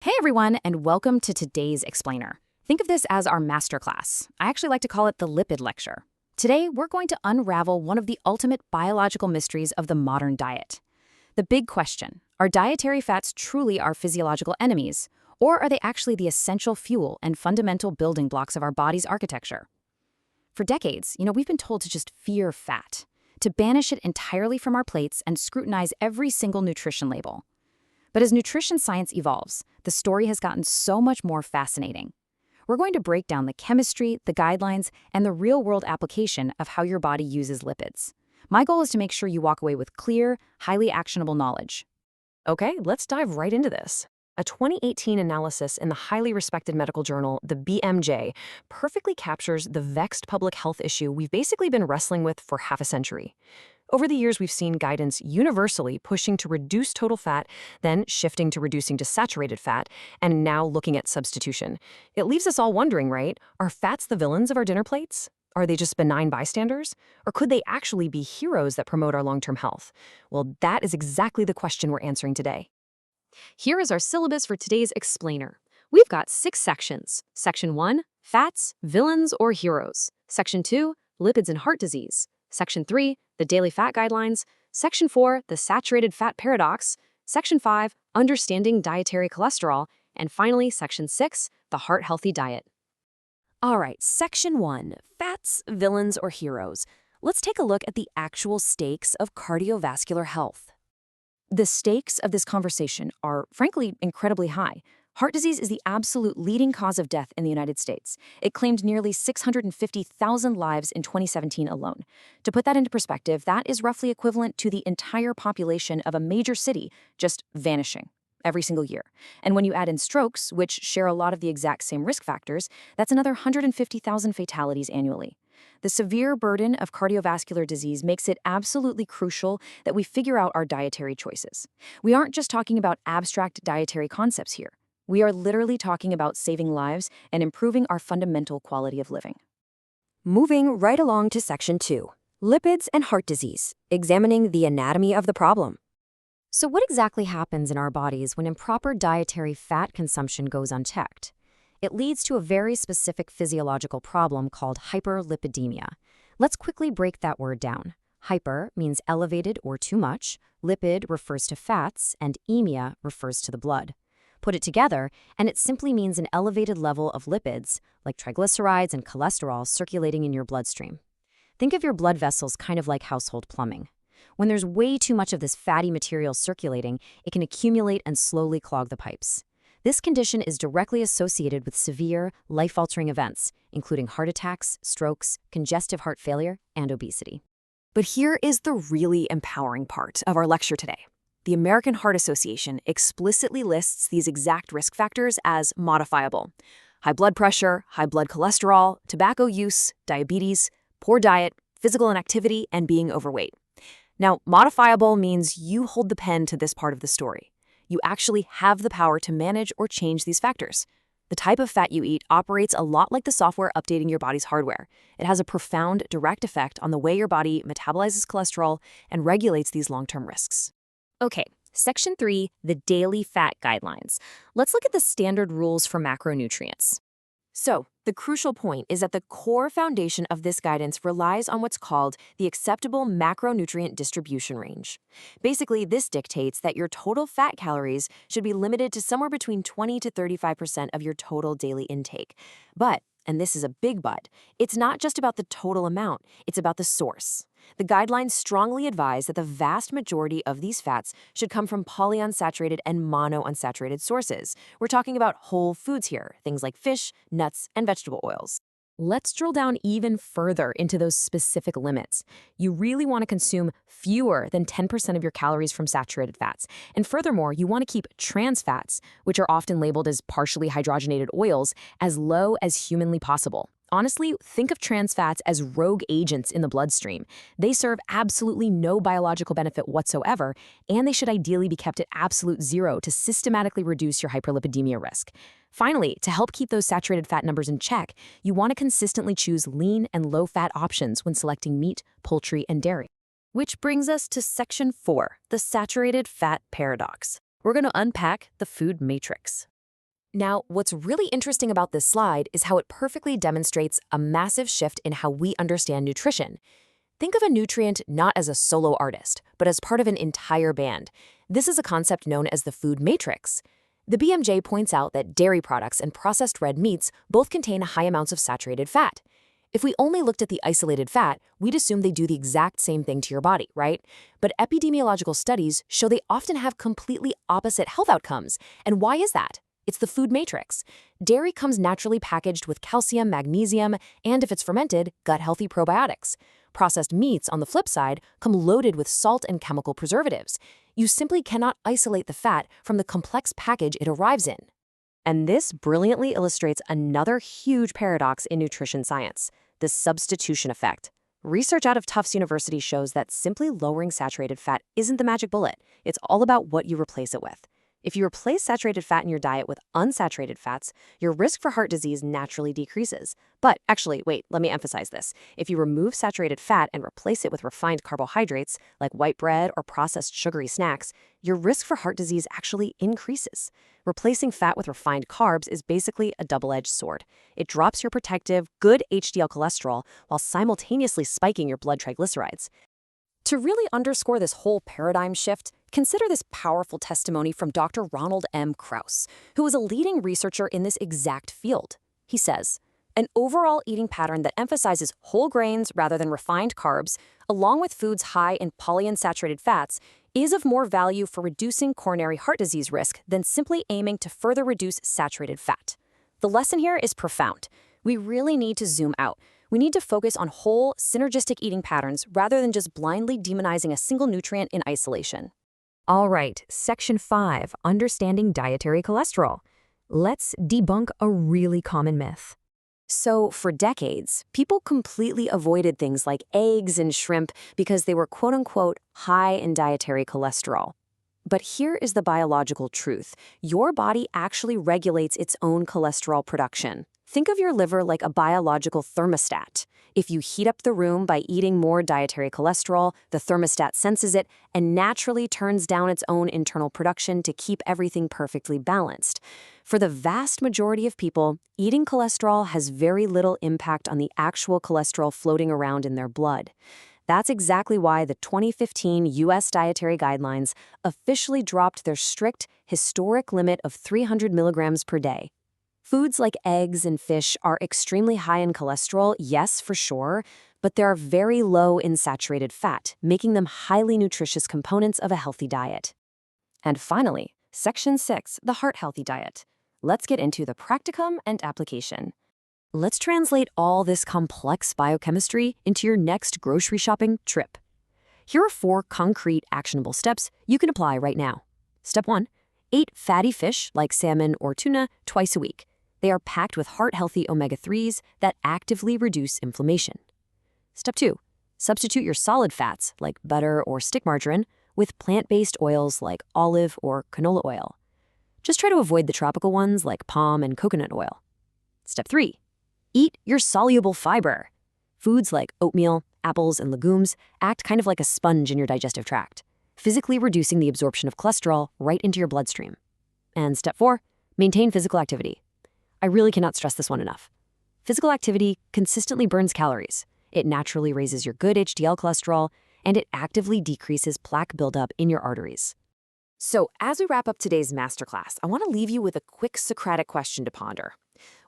Hey everyone, and welcome to today's Explainer. Think of this as our masterclass. I actually like to call it the lipid lecture. Today, we're going to unravel one of the ultimate biological mysteries of the modern diet. The big question, are dietary fats truly our physiological enemies, or are they actually the essential fuel and fundamental building blocks of our body's architecture? For decades, we've been told to just fear fat, to banish it entirely from our plates and scrutinize every single nutrition label. But as nutrition science evolves, the story has gotten so much more fascinating. We're going to break down the chemistry, the guidelines, and the real-world application of how your body uses lipids. My goal is to make sure you walk away with clear, highly actionable knowledge. Okay, let's dive right into this. A 2018 analysis in the highly respected medical journal, the BMJ, perfectly captures the vexed public health issue we've basically been wrestling with for half a century. Over the years, we've seen guidance universally pushing to reduce total fat, then shifting to reducing to saturated fat, and now looking at substitution. It leaves us all wondering, right? Are fats the villains of our dinner plates? Are they just benign bystanders? Or could they actually be heroes that promote our long-term health? Well, that is exactly the question we're answering today. Here is our syllabus for today's Explainer. We've got 6 sections. Section 1, Fats, Villains or Heroes. Section 2, Lipids and Heart Disease. Section 3, the Daily Fat Guidelines. Section 4, the Saturated Fat Paradox. Section 5, Understanding Dietary Cholesterol. And finally, Section 6, the Heart-Healthy Diet. All right, Section 1, Fats, Villains or Heroes. Let's take a look at the actual stakes of cardiovascular health. The stakes of this conversation are, frankly, incredibly high. Heart disease is the absolute leading cause of death in the United States. It claimed nearly 650,000 lives in 2017 alone. To put that into perspective, that is roughly equivalent to the entire population of a major city just vanishing every single year. And when you add in strokes, which share a lot of the exact same risk factors, that's another 150,000 fatalities annually. The severe burden of cardiovascular disease makes it absolutely crucial that we figure out our dietary choices. We aren't just talking about abstract dietary concepts here. We are literally talking about saving lives and improving our fundamental quality of living. Moving right along to Section 2, Lipids and Heart Disease, examining the anatomy of the problem. So what exactly happens in our bodies when improper dietary fat consumption goes unchecked? It leads to a very specific physiological problem called hyperlipidemia. Let's quickly break that word down. Hyper means elevated or too much, lipid refers to fats, and emia refers to the blood. Put it together, and it simply means an elevated level of lipids, like triglycerides and cholesterol, circulating in your bloodstream. Think of your blood vessels kind of like household plumbing. When there's way too much of this fatty material circulating, it can accumulate and slowly clog the pipes. This condition is directly associated with severe, life-altering events, including heart attacks, strokes, congestive heart failure, and obesity. But here is the really empowering part of our lecture today. The American Heart Association explicitly lists these exact risk factors as modifiable: high blood pressure, high blood cholesterol, tobacco use, diabetes, poor diet, physical inactivity, and being overweight. Now, modifiable means you hold the pen to this part of the story. You actually have the power to manage or change these factors. The type of fat you eat operates a lot like the software updating your body's hardware. It has a profound, direct effect on the way your body metabolizes cholesterol and regulates these long-term risks. Okay, Section 3, the Daily Fat Guidelines. Let's look at the standard rules for macronutrients. So, the crucial point is that the core foundation of this guidance relies on what's called the acceptable macronutrient distribution range. Basically, this dictates that your total fat calories should be limited to somewhere between 20 to 35% of your total daily intake. But, and this is a big but, it's not just about the total amount, it's about the source. The guidelines strongly advise that the vast majority of these fats should come from polyunsaturated and monounsaturated sources. We're talking about whole foods here, things like fish, nuts, and vegetable oils. Let's drill down even further into those specific limits. You really want to consume fewer than 10% of your calories from saturated fats. And furthermore, you want to keep trans fats, which are often labeled as partially hydrogenated oils, as low as humanly possible. Honestly, think of trans fats as rogue agents in the bloodstream. They serve absolutely no biological benefit whatsoever, and they should ideally be kept at absolute zero to systematically reduce your hyperlipidemia risk. Finally, to help keep those saturated fat numbers in check, you want to consistently choose lean and low-fat options when selecting meat, poultry, and dairy. Which brings us to Section 4, the Saturated Fat Paradox. We're going to unpack the food matrix. Now, what's really interesting about this slide is how it perfectly demonstrates a massive shift in how we understand nutrition. Think of a nutrient not as a solo artist, but as part of an entire band. This is a concept known as the food matrix. The BMJ points out that dairy products and processed red meats both contain high amounts of saturated fat. If we only looked at the isolated fat, we'd assume they do the exact same thing to your body, right? But epidemiological studies show they often have completely opposite health outcomes. And why is that? It's the food matrix. Dairy comes naturally packaged with calcium, magnesium, and if it's fermented, gut-healthy probiotics. Processed meats, on the flip side, come loaded with salt and chemical preservatives. You simply cannot isolate the fat from the complex package it arrives in. And this brilliantly illustrates another huge paradox in nutrition science, the substitution effect. Research out of Tufts University shows that simply lowering saturated fat isn't the magic bullet. It's all about what you replace it with. If you replace saturated fat in your diet with unsaturated fats, your risk for heart disease naturally decreases. But actually, wait, let me emphasize this. If you remove saturated fat and replace it with refined carbohydrates, like white bread or processed sugary snacks, your risk for heart disease actually increases. Replacing fat with refined carbs is basically a double-edged sword. It drops your protective, good HDL cholesterol while simultaneously spiking your blood triglycerides. To really underscore this whole paradigm shift, consider this powerful testimony from Dr. Ronald M. Krauss, who is a leading researcher in this exact field. He says, an overall eating pattern that emphasizes whole grains rather than refined carbs, along with foods high in polyunsaturated fats, is of more value for reducing coronary heart disease risk than simply aiming to further reduce saturated fat. The lesson here is profound. We really need to zoom out. We need to focus on whole, synergistic eating patterns rather than just blindly demonizing a single nutrient in isolation. All right, Section 5, Understanding Dietary Cholesterol. Let's debunk a really common myth. So, for decades, people completely avoided things like eggs and shrimp because they were quote-unquote high in dietary cholesterol. But here is the biological truth. Your body actually regulates its own cholesterol production. Think of your liver like a biological thermostat. If you heat up the room by eating more dietary cholesterol, the thermostat senses it and naturally turns down its own internal production to keep everything perfectly balanced. For the vast majority of people, eating cholesterol has very little impact on the actual cholesterol floating around in their blood. That's exactly why the 2015 U.S. Dietary Guidelines officially dropped their strict, historic limit of 300 milligrams per day. Foods like eggs and fish are extremely high in cholesterol, yes, for sure, but they are very low in saturated fat, making them highly nutritious components of a healthy diet. And finally, Section 6, the heart-healthy diet. Let's get into the practicum and application. Let's translate all this complex biochemistry into your next grocery shopping trip. Here are 4 concrete, actionable steps you can apply right now. Step 1, eat fatty fish like salmon or tuna twice a week. They are packed with heart-healthy omega-3s that actively reduce inflammation. Step 2, substitute your solid fats like butter or stick margarine with plant-based oils like olive or canola oil. Just try to avoid the tropical ones like palm and coconut oil. Step 3, eat your soluble fiber. Foods like oatmeal, apples, and legumes act kind of like a sponge in your digestive tract, physically reducing the absorption of cholesterol right into your bloodstream. And step 4, maintain physical activity. I really cannot stress this one enough. Physical activity consistently burns calories. It naturally raises your good HDL cholesterol, and it actively decreases plaque buildup in your arteries. So, as we wrap up today's masterclass, I want to leave you with a quick Socratic question to ponder.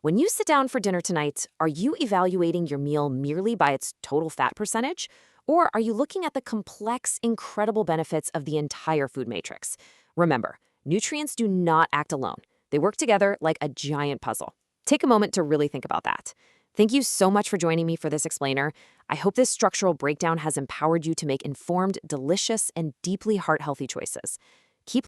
When you sit down for dinner tonight, are you evaluating your meal merely by its total fat percentage? Or are you looking at the complex, incredible benefits of the entire food matrix? Remember, nutrients do not act alone. They work together like a giant puzzle. Take a moment to really think about that. Thank you so much for joining me for this explainer. I hope this structural breakdown has empowered you to make informed, delicious, and deeply heart-healthy choices.